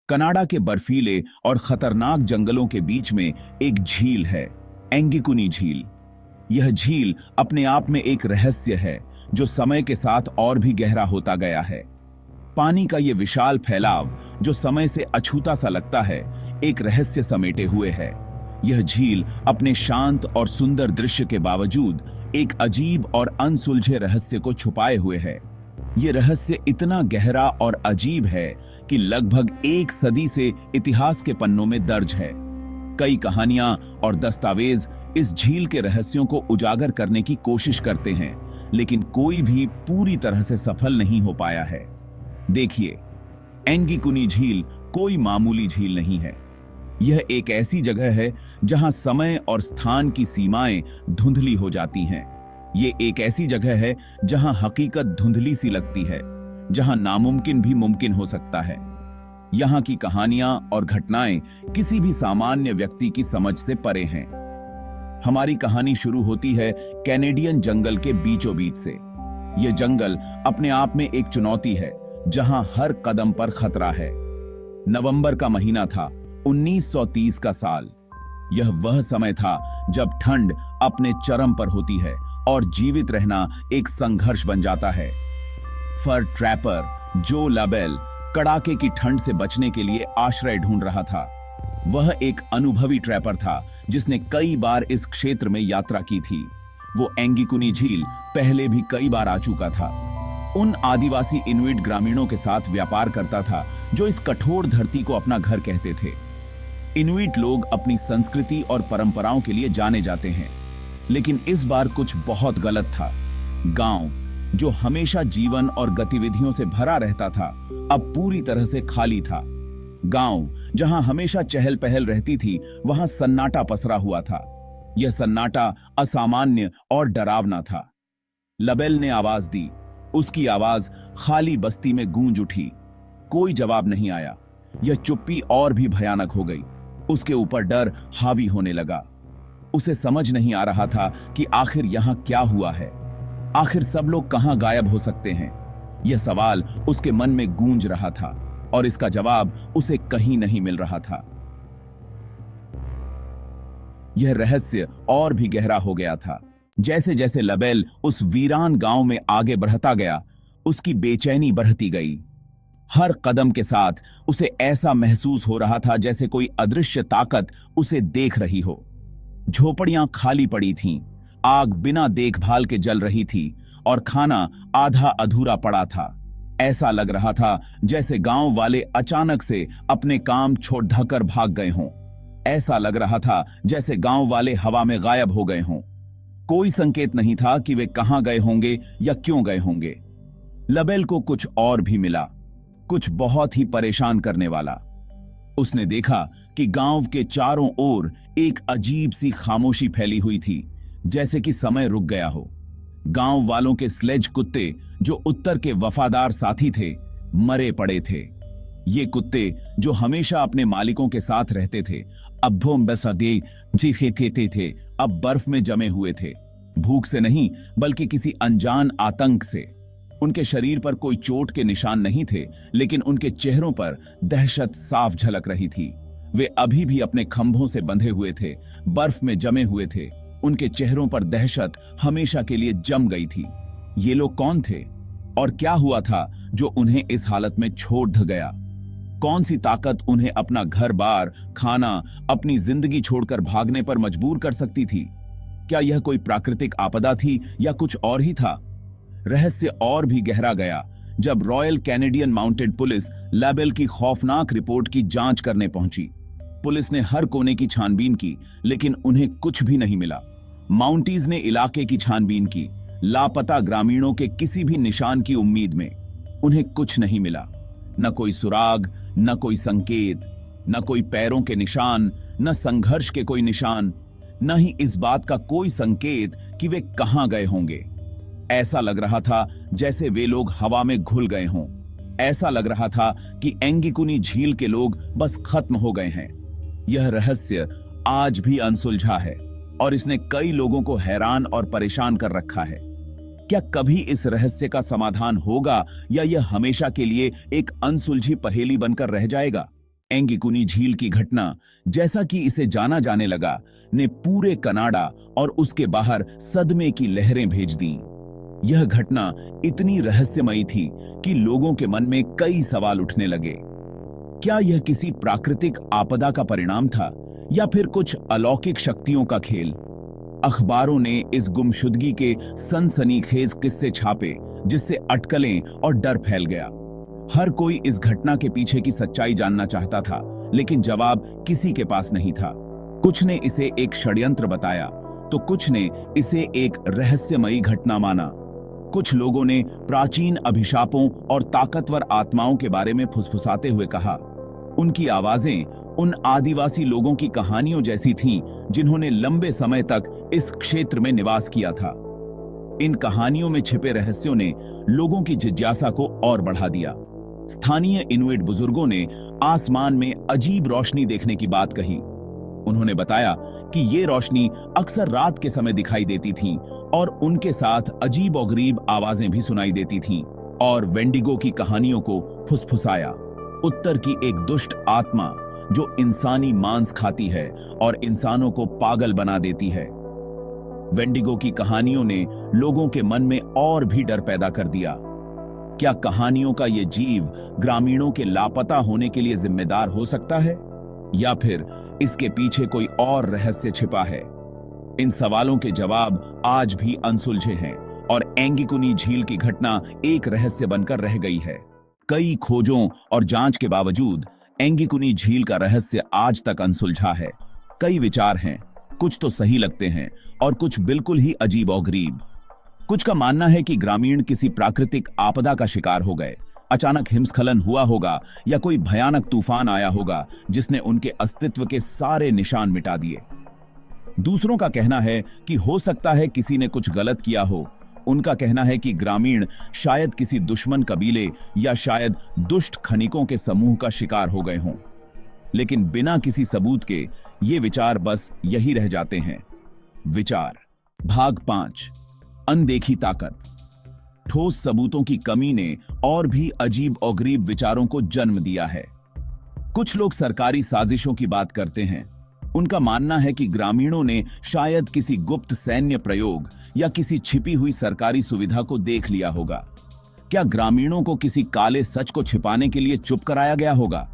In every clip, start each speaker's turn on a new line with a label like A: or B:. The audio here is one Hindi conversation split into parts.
A: कनाडा के बर्फीले और खतरनाक जंगलों के बीच में एक झील है, एंगिकुनी झील। यह झील अपने आप में एक रहस्य है जो समय के साथ और भी गहरा होता गया है। पानी का यह विशाल फैलाव जो समय से अछूता सा लगता है, एक रहस्य समेटे हुए है। यह झील अपने शांत और सुंदर दृश्य के बावजूद एक अजीब और अनसुलझे रहस्य को छुपाए हुए है। यह रहस्य इतना गहरा और अजीब है कि लगभग एक सदी से इतिहास के पन्नों में दर्ज है। कई कहानियां और दस्तावेज इस झील के रहस्यों को उजागर करने की कोशिश करते हैं, लेकिन कोई भी पूरी तरह से सफल नहीं हो पाया है। देखिए, एंगिकुनी झील कोई मामूली झील नहीं है। यह एक ऐसी जगह है जहां समय और स्थान की सीमाएं धुंधली हो जाती हैं। ये एक ऐसी जगह है जहां हकीकत धुंधली सी लगती है, जहां नामुमकिन भी मुमकिन हो सकता है। यहां की कहानियां और घटनाएं किसी भी सामान्य व्यक्ति की समझ से परे हैं। हमारी कहानी शुरू होती है कैनेडियन जंगल के बीचों बीच से। यह जंगल अपने आप में एक चुनौती है, जहां हर कदम पर खतरा है। नवंबर का महीना था, 1930 का साल। यह वह समय था जब ठंड अपने चरम पर होती है और जीवित रहना एक संघर्ष बन जाता है। फर ट्रैपर जो लाबेल कड़ाके की ठंड से बचने के लिए आश्रय ढूंढ रहा था। वह एक अनुभवी ट्रैपर था जिसने कई बार इस क्षेत्र में यात्रा की थी। वो एंगिकुनी झील पहले भी कई बार आ चुका था। उन आदिवासी इनुइट ग्रामीणों के साथ व्यापार करता था जो इस कठोर धरती को अपना घर कहते थे। इनुइट लोग अपनी संस्कृति और परंपराओं के लिए जाने जाते हैं, लेकिन इस बार कुछ बहुत गलत था। गांव जो हमेशा जीवन और गतिविधियों से भरा रहता था, अब पूरी तरह से खाली था। गांव जहां हमेशा चहल पहल रहती थी, वहां सन्नाटा पसरा हुआ था। यह सन्नाटा असामान्य और डरावना था। लबेल ने आवाज दी। उसकी आवाज खाली बस्ती में गूंज उठी। कोई जवाब नहीं आया। यह चुप्पी और भी भयानक हो गई। उसके ऊपर डर हावी होने लगा। उसे समझ नहीं आ रहा था कि आखिर यहां क्या हुआ है। आखिर सब लोग कहां गायब हो सकते हैं? यह सवाल उसके मन में गूंज रहा था और इसका जवाब उसे कहीं नहीं मिल रहा था। यह रहस्य और भी गहरा हो गया था। जैसे जैसे लबेल उस वीरान गांव में आगे बढ़ता गया, उसकी बेचैनी बढ़ती गई। हर कदम के साथ उसे ऐसा महसूस हो रहा था जैसे कोई अदृश्य ताकत उसे देख रही हो। झोपड़ियां खाली पड़ी थीं, आग बिना देखभाल के जल रही थी और खाना आधा अधूरा पड़ा था। ऐसा लग रहा था जैसे गांव वाले अचानक से अपने काम छोड़ धकर भाग गए हों। ऐसा लग रहा था जैसे गांव वाले हवा में गायब हो गए हों। कोई संकेत नहीं था कि वे कहां गए होंगे या क्यों गए होंगे। लबेल को कुछ और भी मिला, कुछ बहुत ही परेशान करने वाला। उसने देखा कि गांव के चारों ओर एक अजीब सी खामोशी फैली हुई थी, जैसे कि समय रुक गया हो। गांव वालों के स्लेज कुत्ते, जो उत्तर के वफादार साथी थे, मरे पड़े थे। ये कुत्ते जो हमेशा अपने मालिकों के साथ रहते थे, अब बेसदे चीखे खेते थे, अब बर्फ में जमे हुए थे। भूख से नहीं, बल्कि किसी अनजान आतंक से। उनके शरीर पर कोई चोट के निशान नहीं थे, लेकिन उनके चेहरों पर दहशत साफ झलक रही थी। वे अभी भी अपने खंभों से बंधे हुए थे, बर्फ में जमे हुए थे। उनके चेहरों पर दहशत हमेशा के लिए जम गई थी। ये लोग कौन थे और क्या हुआ था जो उन्हें इस हालत में छोड़ गया? कौन सी ताकत उन्हें अपना घर बार, खाना, अपनी जिंदगी छोड़कर भागने पर मजबूर कर सकती थी? क्या यह कोई प्राकृतिक आपदा थी या कुछ और ही था? रहस्य और भी गहरा गया जब royal Canadian mounted police La Belle की खौफनाक रिपोर्ट की जांच करने पहुंची। पुलिस ने हर कोने की छानबीन की, लेकिन उन्हें कुछ भी नहीं मिला। माउंटीज ने इलाके की छानबीन की, लापता ग्रामीणों के किसी भी निशान की उम्मीद में। उन्हें कुछ नहीं मिला। न कोई सुराग, न कोई संकेत, न कोई पैरों के निशान, न संघर्ष के कोई निशान, न ही इस बात का कोई संकेत कि वे कहां गए होंगे। ऐसा लग रहा था जैसे वे लोग हवा में घुल गए हों। ऐसा लग रहा था कि एंगिकुनी झील के लोग बस खत्म हो गए हैं। यह रहस्य आज भी अनसुलझा है और इसने कई लोगों को हैरान और परेशान कर रखा है। क्या कभी इस रहस्य का समाधान होगा या यह हमेशा के लिए एक अनसुलझी पहेली बनकर रह जाएगा? एंगिकुनी झील की घटना, जैसा कि इसे जाना जाने लगा, ने पूरे कनाडा और उसके बाहर सदमे की लहरें भेज दीं। यह घटना इतनी रहस्यमयी थी कि लोगों के मन में कई सवाल उठने लगे। क्या यह किसी प्राकृतिक आपदा का परिणाम था या फिर कुछ अलौकिक शक्तियों का खेल? अखबारों ने इस गुमशुदगी के सनसनीखेज किस्से छापे, जिससे अटकलें और डर फैल गया। हर कोई इस घटना के पीछे की सच्चाई जानना चाहता था, लेकिन जवाब किसी के पास नहीं था। कुछ ने इसे एक षड्यंत्र बताया, तो कुछ ने इसे एक रहस्यमयी घटना माना। कुछ लोगों ने प्राचीन अभिशापों और ताकतवर आत्माओं के बारे में फुसफुसाते हुए कहा। उनकी आवाजें उन आदिवासी लोगों की कहानियों जैसी थीं, जिन्होंने लंबे समय तक इस क्षेत्र में निवास किया था। इन कहानियों में छिपे रहस्यों ने लोगों की जिज्ञासा को और बढ़ा दिया। स्थानीय इनुइट बुजुर्गों ने आसमान में अजीब रोशनी देखने की बात कही। उन्होंने बताया कि ये रोशनी अक्सर रात के समय दिखाई देती थी और उनके साथ अजीब और गरीब आवाजें भी सुनाई देती थीं, और वेंडिगो की कहानियों को फुसफुसाया। उत्तर की एक दुष्ट आत्मा जो इंसानी मांस खाती है और इंसानों को पागल बना देती है। वेंडिगो की कहानियों ने लोगों के मन में और भी डर पैदा कर दिया। क्या कहानियों का यह जीव ग्रामीणों के लापता होने के लिए जिम्मेदार हो सकता है, या फिर इसके पीछे कोई और रहस्य छिपा है? इन सवालों के जवाब आज भी अनसुलझे हैं और एंगिकुनी झील की घटना एक रहस्य बनकर रह गई है। कई खोजों और जांच के बावजूद एंगिकुनी झील का रहस्य आज तक अनसुलझा है। कई विचार हैं, कुछ तो सही लगते हैं और कुछ बिल्कुल ही अजीब और गरीब। कुछ का मानना है कि ग्रामीण किसी प्राकृतिक आपदा का शिकार हो गए, अचानक हिमस्खलन हुआ होगा या कोई भयानक तूफान आया होगा जिसने उनके अस्तित्व के सारे निशान मिटा दिए। दूसरों का कहना है कि हो सकता है किसी ने कुछ गलत किया हो। उनका कहना है कि ग्रामीण शायद किसी दुश्मन कबीले या शायद दुष्ट खनिकों के समूह का शिकार हो गए हों। लेकिन बिना किसी सबूत के ये विचार बस यही रह जाते हैं। विचार भाग 5, अनदेखी ताकत। ठोस सबूतों की कमी ने और भी अजीब और गरीब विचारों को जन्म दिया है। कुछ लोग सरकारी साजिशों की बात करते हैं। उनका मानना है कि ग्रामीणों ने शायद किसी गुप्त सैन्य प्रयोग या किसी छिपी हुई सरकारी सुविधा को देख लिया होगा। क्या ग्रामीणों को किसी काले सच को छिपाने के लिए चुप कराया गया होगा?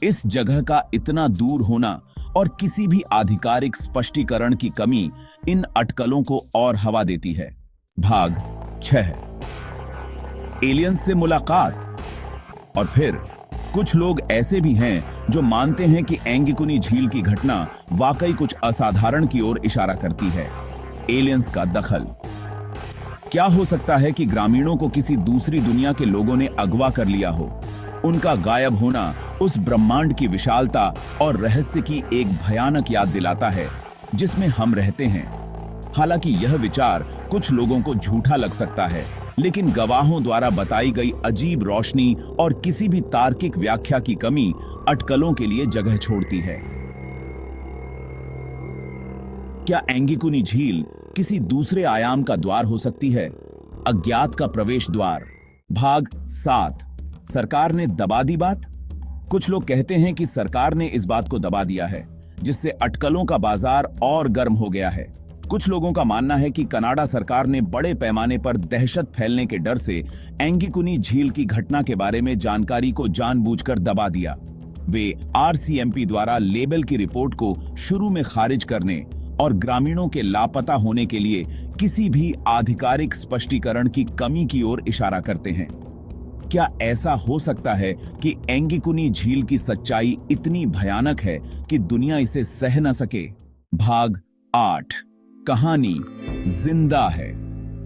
A: इस जगह का इतना दूर होना और किसी भी आधिकारिक स्पष्टीकरण की कमी इन अटकलों को और हवा देती है। भाग 6, एलियंस से मुलाकात। और फिर कुछ लोग ऐसे भी हैं जो मानते हैं कि एंगिकुनी झील की घटना वाकई कुछ असाधारण की ओर इशारा करती है। एलियंस का दखल। क्या हो सकता है कि ग्रामीणों को किसी दूसरी दुनिया के लोगों ने अगवा कर लिया हो? उनका गायब होना उस ब्रह्मांड की विशालता और रहस्य की एक भयानक याद दिलाता है जिसमें हम रहते हैं। हालांकि यह विचार कुछ लोगों को झूठा लग सकता है, लेकिन गवाहों द्वारा बताई गई अजीब रोशनी और किसी भी तार्किक व्याख्या की कमी अटकलों के लिए जगह छोड़ती है। क्या एंगिकुनी झील किसी दूसरे आयाम का द्वार हो सकती है? अज्ञात का प्रवेश द्वार। भाग 7, सरकार ने दबा दी बात। कुछ लोग कहते हैं कि सरकार ने इस बात को दबा दिया है, जिससे अटकलों का बाजार और गर्म हो गया है। कुछ लोगों का मानना है कि कनाडा सरकार ने बड़े पैमाने पर दहशत फैलने के डर से एंगिकुनी झील की घटना के बारे में जानकारी को जानबूझकर दबा दिया। वे आरसीएमपी द्वारा लेबल की रिपोर्ट को शुरू में खारिज करने और ग्रामीणों के लापता होने के लिए किसी भी आधिकारिक स्पष्टीकरण की कमी की ओर इशारा करते हैं। क्या ऐसा हो सकता है कि एंगिकुनी झील की सच्चाई इतनी भयानक है कि दुनिया इसे सह न सके? भाग 8, कहानी जिंदा है।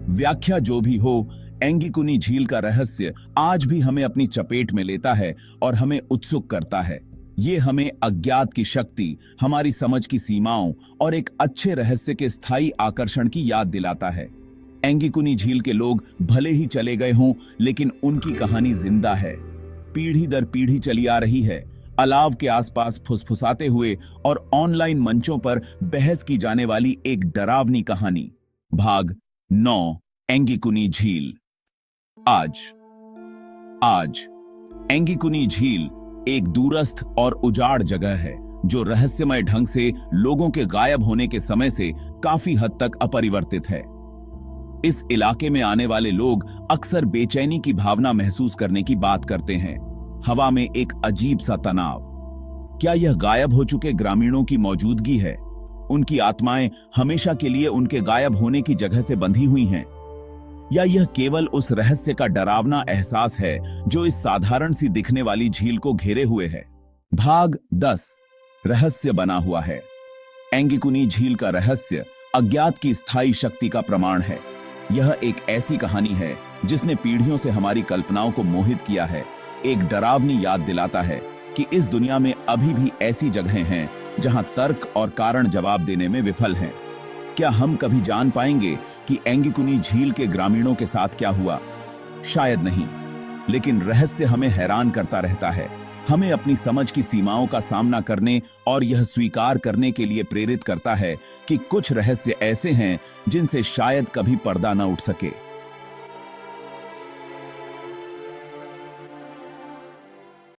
A: व्याख्या जो भी हो, एंगिकुनी झील का रहस्य आज भी हमें अपनी चपेट में लेता है और हमें उत्सुक करता है। ये हमें अज्ञात की शक्ति, हमारी समझ की सीमाओं और एक अच्छे रहस्य के स्थायी आकर्षण की याद दिलाता है। एंगिकुनी झील के लोग भले ही चले गए हों, लेकिन उनकी कहानी जिंदा है, पीढ़ी दर पीढ़ी चली आ रही है, अलाव के आसपास फुसफुसाते हुए और ऑनलाइन मंचों पर बहस की जाने वाली एक डरावनी कहानी। भाग 9, एंगिकुनी झील। आज एंगिकुनी झील एक दूरस्थ और उजाड़ जगह है जो रहस्यमय ढंग से लोगों के गायब होने के समय से काफी हद तक अपरिवर्तित है। इस इलाके में आने वाले लोग अक्सर बेचैनी की भावना महसूस करने की बात करते हैं। हवा में एक अजीब सा तनाव। क्या यह गायब हो चुके ग्रामीणों की मौजूदगी है? उनकी आत्माएं हमेशा के लिए उनके गायब होने की जगह से बंधी हुई हैं? या यह केवल उस रहस्य का डरावना एहसास है जो इस साधारण सी दिखने वाली झील को घेरे हुए है? भाग 10 रहस्य बना हुआ है। एंगिकुनी झील का रहस्य अज्ञात की स्थायी शक्ति का प्रमाण है। यह एक ऐसी कहानी है जिसने पीढ़ियों से हमारी कल्पनाओं को मोहित किया है। एक डरावनी याद दिलाता है कि इस दुनिया में अभी भी ऐसी जगहें हैं जहां तर्क और कारण जवाब देने में विफल हैं। क्या हम कभी जान पाएंगे कि एंगिकुनी झील के ग्रामीणों के साथ क्या हुआ? शायद नहीं, लेकिन रहस्य हमें हैरान करता रहता है। हमें अपनी समझ की सीमाओं का सामना करने और यह स्वीकार करने के लिए प्रेरित करता है कि कुछ रहस्य ऐसे हैं जिनसे शायद कभी पर्दा न उठ सके।